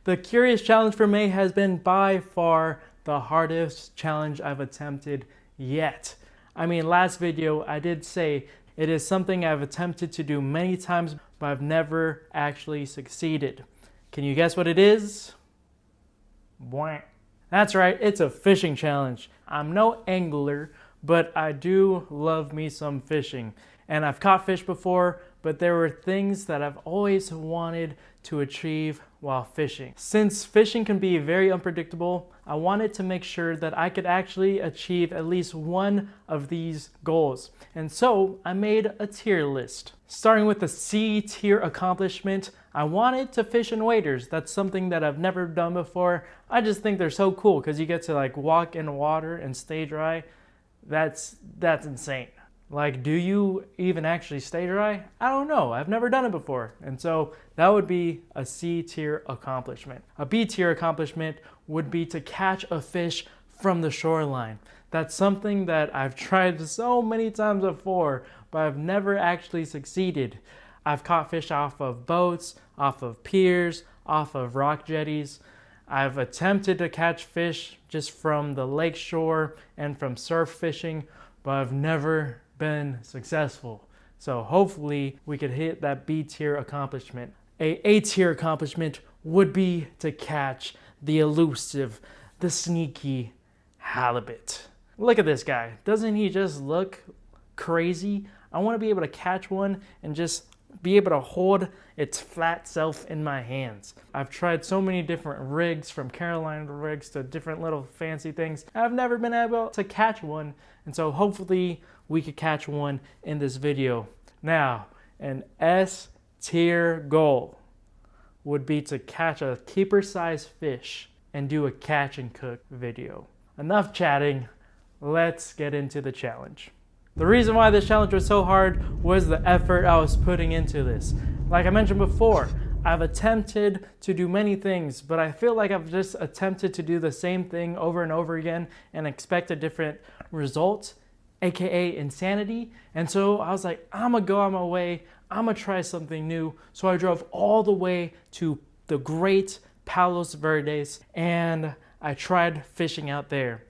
The Curious Challenge for May has been by far the hardest challenge I've attempted yet. I mean, last video I did say it is something I've attempted to do many times, but I've never actually succeeded. Can you guess what it is? Blank. That's right, it's a fishing challenge. I'm no angler, but I do love me some fishing. And I've caught fish before, but there were things that I've always wanted to achieve while fishing. Since fishing can be very unpredictable, I wanted to make sure that I could actually achieve at least one of these goals. And so I made a tier list. Starting with the C tier accomplishment, I wanted to fish in waders. That's something that I've never done before. I just think they're so cool because you get to like walk in water and stay dry. That's insane. Like, do you even actually stay dry? I don't know. I've never done it before. And so that would be a C tier accomplishment. A B tier accomplishment would be to catch a fish from the shoreline. That's something that I've tried so many times before, but I've never actually succeeded. I've caught fish off of boats, off of piers, off of rock jetties. I've attempted to catch fish just from the lake shore and from surf fishing, but I've never been successful. So hopefully we could hit that B tier accomplishment. A tier accomplishment would be to catch the elusive, the sneaky halibut. Look at this guy. Doesn't he just look crazy? I want to be able to catch one and just be able to hold its flat self in my hands. I've tried so many different rigs, from Carolina rigs to different little fancy things. I've never been able to catch one, and so hopefully we could catch one in this video. Now, an S tier goal would be to catch a keeper-sized fish and do a catch and cook video. Enough chatting, let's get into the challenge. The reason why this challenge was so hard was the effort I was putting into this. Like I mentioned before, I've attempted to do many things, but I feel like I've just attempted to do the same thing over and over again and expect a different result, aka insanity. And so I was like, I'm gonna go on my way, I'm gonna try something new. So I drove all the way to the great Palosverdes and I tried fishing out there.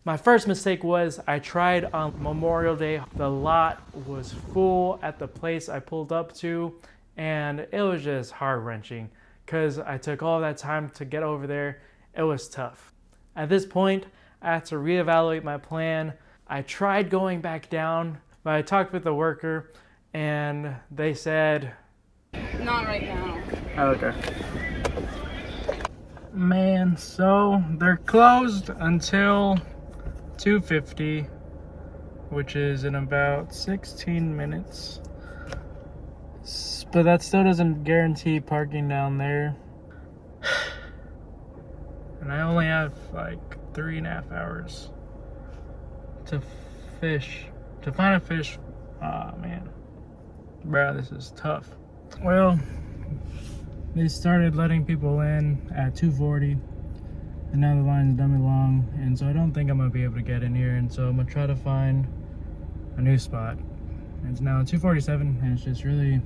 My first mistake was I tried on Memorial Day. The lot was full at the place I pulled up to, and it was just heart-wrenching because I took all that time to get over there. It was tough. At this point, I had to reevaluate my plan. I tried going back down, but I talked with the worker and they said, not right now. Okay. Man, so they're closed until 2:50, which is in about 16 minutes. But that still doesn't guarantee parking down there. And I only have like 3.5 hours to fish, to find a fish. Ah, man. Bro, this is tough. Well, they started letting people in at 2:40. And now the line's dummy long, and so I don't think I'm gonna be able to get in here, and so I'm gonna try to find a new spot. And it's now 2:47, and it's just really,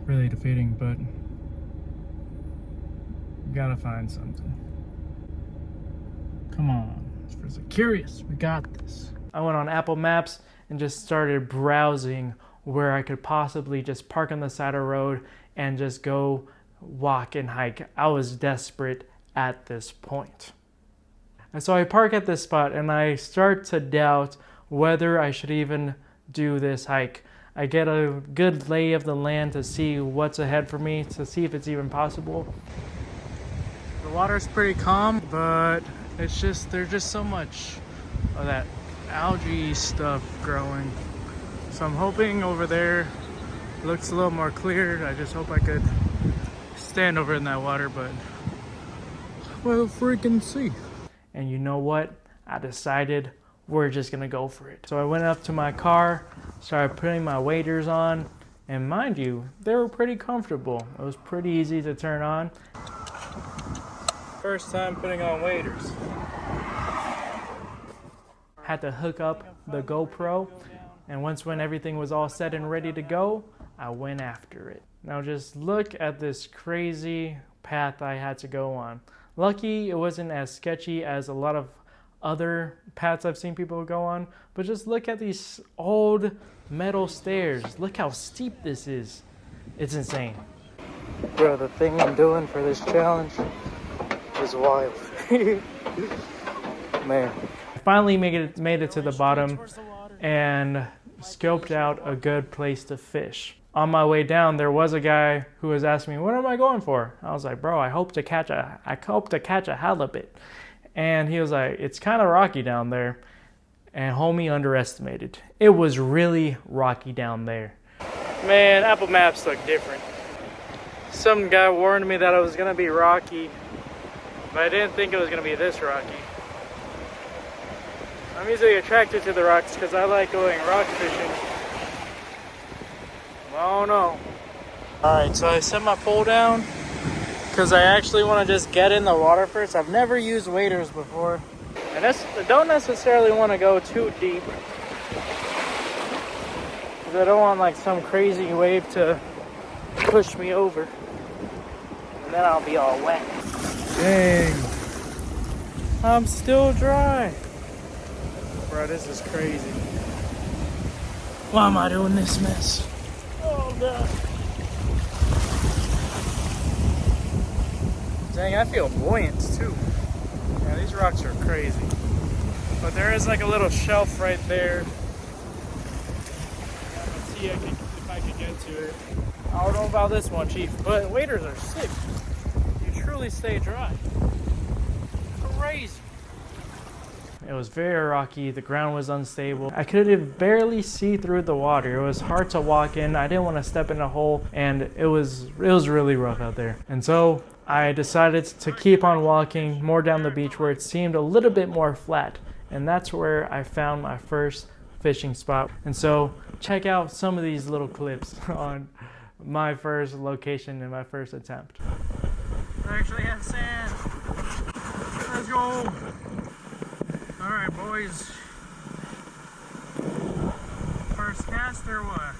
really defeating, but gotta find something. Come on, it's for ZachCurious, we got this. I went on Apple Maps and just started browsing where I could possibly just park on the side of the road and just go walk and hike. I was desperate at this point. And so I park at this spot and I start to doubt whether I should even do this hike. I get a good lay of the land to see what's ahead for me, to see if it's even possible. The water's pretty calm, but it's just, there's just so much of that algae stuff growing. So I'm hoping over there looks a little more clear. I just hope I could stand over in that water, but we'll freaking see. And you know what? I decided we're just gonna go for it. So I went up to my car, started putting my waders on, and mind you, they were pretty comfortable. It was pretty easy to turn on. First time putting on waders. Had to hook up the GoPro, and when everything was all set and ready to go, I went after it. Now just look at this crazy path I had to go on. Lucky it wasn't as sketchy as a lot of other paths I've seen people go on, but just look at these old metal stairs. Look how steep this is. It's insane. Bro, the thing I'm doing for this challenge is wild. Man. I finally made it to the bottom and scoped out a good place to fish. On my way down, there was a guy who was asking me, "What am I going for?" I was like, "Bro, I hope to catch a halibut." And he was like, "It's kind of rocky down there." And homie underestimated. It was really rocky down there. Man, Apple Maps look different. Some guy warned me that it was gonna be rocky, but I didn't think it was gonna be this rocky. I'm usually attracted to the rocks because I like going rock fishing. Oh no. Alright, so I set my pole down because I actually want to just get in the water first. I've never used waders before. And I don't necessarily want to go too deep, because I don't want like some crazy wave to push me over. And then I'll be all wet. Dang. I'm still dry. Bro, this is crazy. Why am I doing this mess? Oh god. Dang, I feel buoyant too. Yeah, these rocks are crazy. But there is like a little shelf right there. Let's see if I can get to it. I don't know about this one, Chief, but waders are sick. You truly stay dry. Crazy. It was very rocky, the ground was unstable. I could barely see through the water. It was hard to walk in. I didn't want to step in a hole, and it was really rough out there. And so I decided to keep on walking more down the beach where it seemed a little bit more flat. And that's where I found my first fishing spot. And so check out some of these little clips on my first location and my first attempt. I actually have sand. Let's go. All right, boys. First cast or what?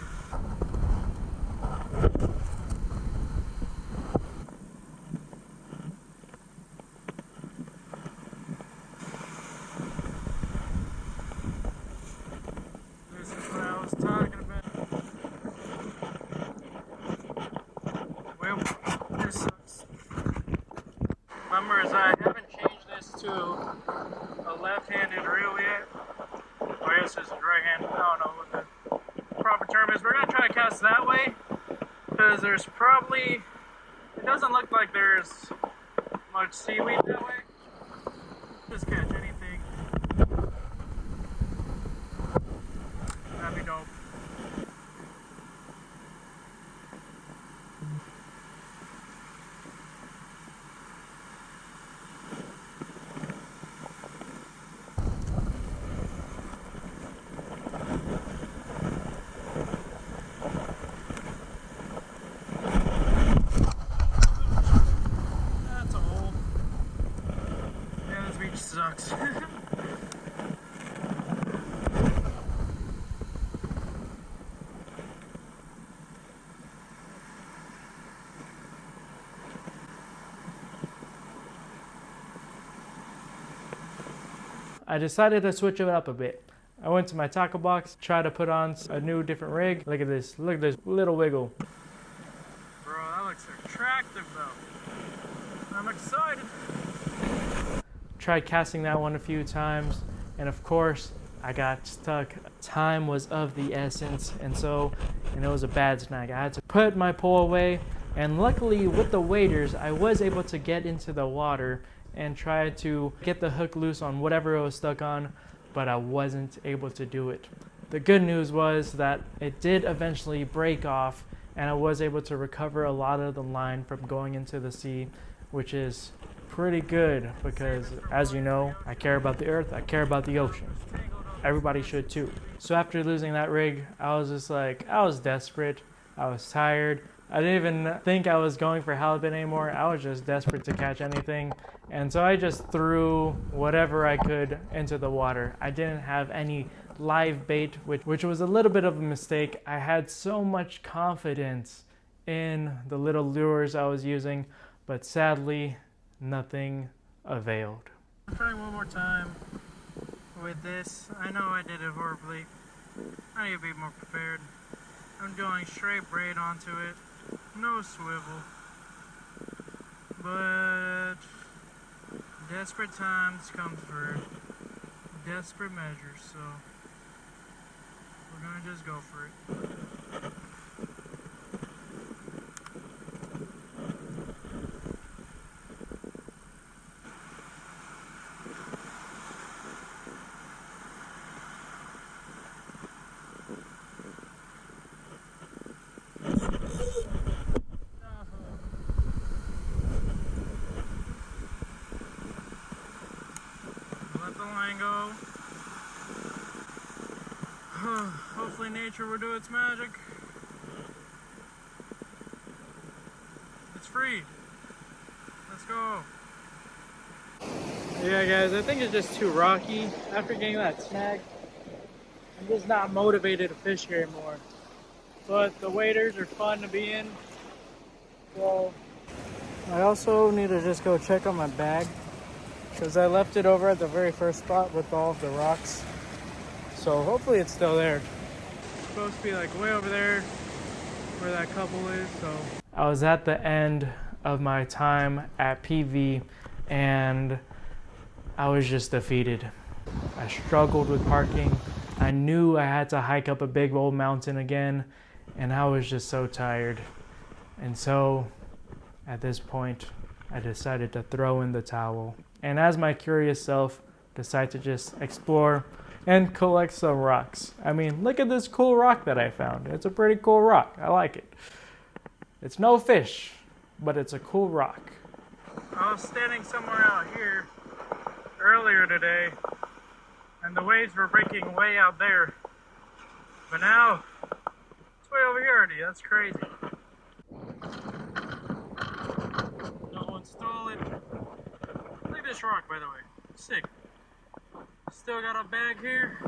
This is what I was talking about. Well, this sucks. Remember, as I haven't changed this to a left-handed reel yet. Oh, yes, this is right-handed. I don't know what the proper term is. We're going to try to cast that way because there's probably, it doesn't look like there's much seaweed that way. Just catch anything. That'd be dope. Sucks. I decided to switch it up a bit. I went to my tackle box, tried to put on a new different rig. Look at this little wiggle. Bro, that looks attractive though. I'm excited. Tried casting that one a few times, and of course I got stuck. Time was of the essence, and it was a bad snag. I had to put my pole away, and luckily with the waders I was able to get into the water and try to get the hook loose on whatever it was stuck on, but I wasn't able to do it. The good news was that it did eventually break off, and I was able to recover a lot of the line from going into the sea, which is pretty good because, as you know, I care about the earth, I care about the ocean. Everybody should too. So after losing that rig, I was just like, I was desperate, I was tired. I didn't even think I was going for halibut anymore. I was just desperate to catch anything. And so I just threw whatever I could into the water. I didn't have any live bait, which was a little bit of a mistake. I had so much confidence in the little lures I was using, but sadly, nothing availed. I'm trying one more time with this. I know I did it horribly. I need to be more prepared. I'm doing straight braid onto it, no swivel. But desperate times come for desperate measures, so we're gonna just go for it. Let the line go. Hopefully nature will do its magic. It's free. Let's go. Yeah guys, I think it's just too rocky. After getting that snag, I'm just not motivated to fish here anymore. But the waders are fun to be in. So I also need to just go check on my bag, because I left it over at the very first spot with all of the rocks. So hopefully it's still there. It's supposed to be like way over there where that couple is. So I was at the end of my time at PV and I was just defeated. I struggled with parking. I knew I had to hike up a big old mountain again, and I was just so tired. And so at this point, I decided to throw in the towel. And as my curious self, decide to just explore and collect some rocks. I mean, look at this cool rock that I found. It's a pretty cool rock. I like it. It's no fish, but it's a cool rock. I was standing somewhere out here earlier today, and the waves were breaking way out there. But now, it's way over here already. That's crazy. No one stole it. Look at this rock, by the way. Sick. Still got a bag here.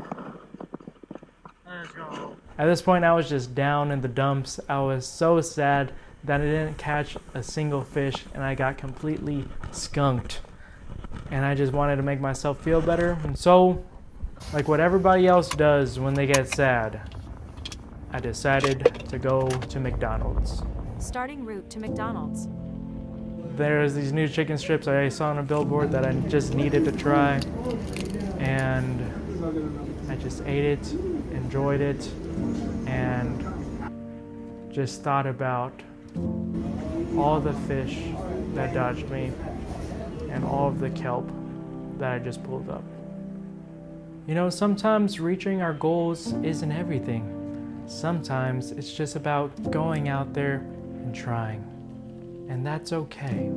Let's go. At this point, I was just down in the dumps. I was so sad that I didn't catch a single fish and I got completely skunked. And I just wanted to make myself feel better. And so, like what everybody else does when they get sad, I decided to go to McDonald's. Starting route to McDonald's. There's these new chicken strips I saw on a billboard that I just needed to try. And I just ate it, enjoyed it, and just thought about all the fish that dodged me and all of the kelp that I just pulled up. You know, sometimes reaching our goals isn't everything. Sometimes it's just about going out there and trying. And that's okay.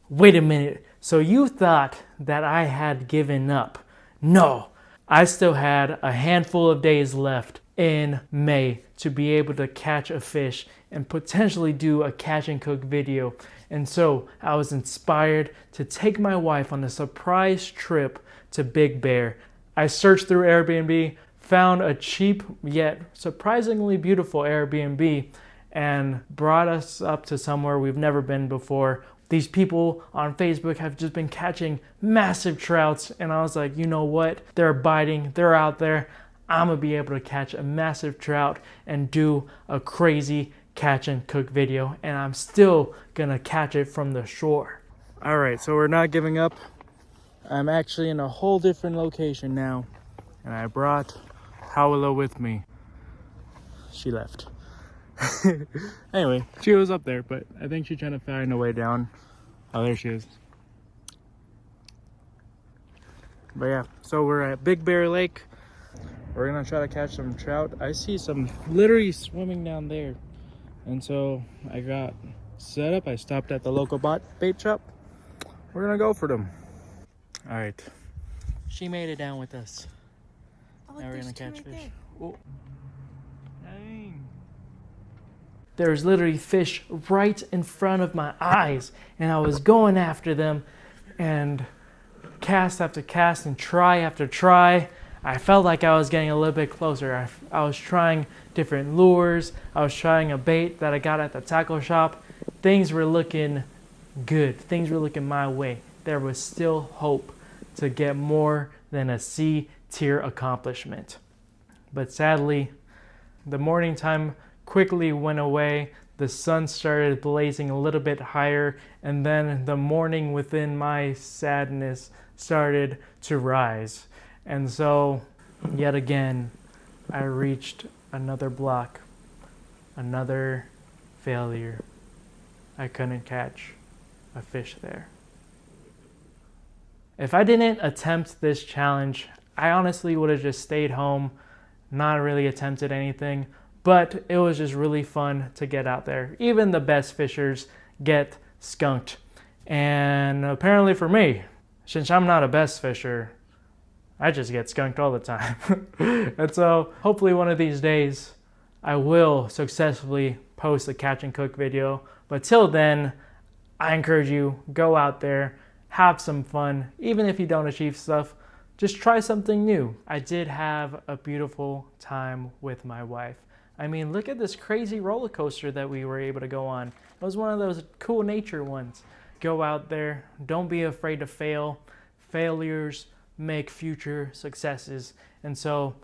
Wait a minute, so you thought that I had given up? No, I still had a handful of days left in May to be able to catch a fish and potentially do a catch and cook video. And so I was inspired to take my wife on a surprise trip to Big Bear. I searched through Airbnb, found a cheap yet surprisingly beautiful Airbnb, and brought us up to somewhere we've never been before. These people on Facebook have just been catching massive trouts, and I was like, you know what? They're biting, they're out there. I'm gonna be able to catch a massive trout and do a crazy catch and cook video, and I'm still gonna catch it from the shore. All right, so we're not giving up. I'm actually in a whole different location now, and I brought Howla with me. She left. Anyway, she was up there, but I think she's trying to find a way down. Oh, there she is. But yeah, so we're at Big Bear Lake. We're gonna try to catch some trout. I see some literally swimming down there. And so I got set up. I stopped at the local bait shop. We're gonna go for them. All right. She made it down with us. Oh, look, Now we're there's gonna two catch right fish. there. Oh. Dang. There's literally fish right in front of my eyes, and I was going after them, and cast after cast and try after try, I felt like I was getting a little bit closer. I was trying different lures. I was trying a bait that I got at the tackle shop. Things were looking good. Things were looking my way. There was still hope to get more than a C tier accomplishment. But sadly, the morning time quickly went away. The sun started blazing a little bit higher, and then the morning within my sadness started to rise. And so, yet again, I reached another block, another failure. I couldn't catch a fish there. If I didn't attempt this challenge, I honestly would have just stayed home, not really attempted anything, but it was just really fun to get out there. Even the best fishers get skunked. And apparently for me, since I'm not a best fisher, I just get skunked all the time. And so hopefully one of these days I will successfully post a catch and cook video. But till then, I encourage you, go out there, have some fun. Even if you don't achieve stuff, just try something new. I did have a beautiful time with my wife. I mean, look at this crazy roller coaster that we were able to go on. It was one of those cool nature ones. Go out there, don't be afraid to fail. Failures make future successes. And so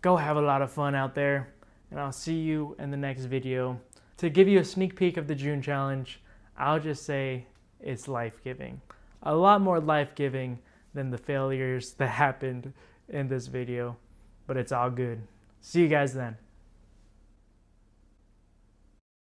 go have a lot of fun out there, and I'll see you in the next video. To give you a sneak peek of the June challenge, I'll just say it's life-giving. A lot more life-giving than the failures that happened in this video, but it's all good. See you guys then.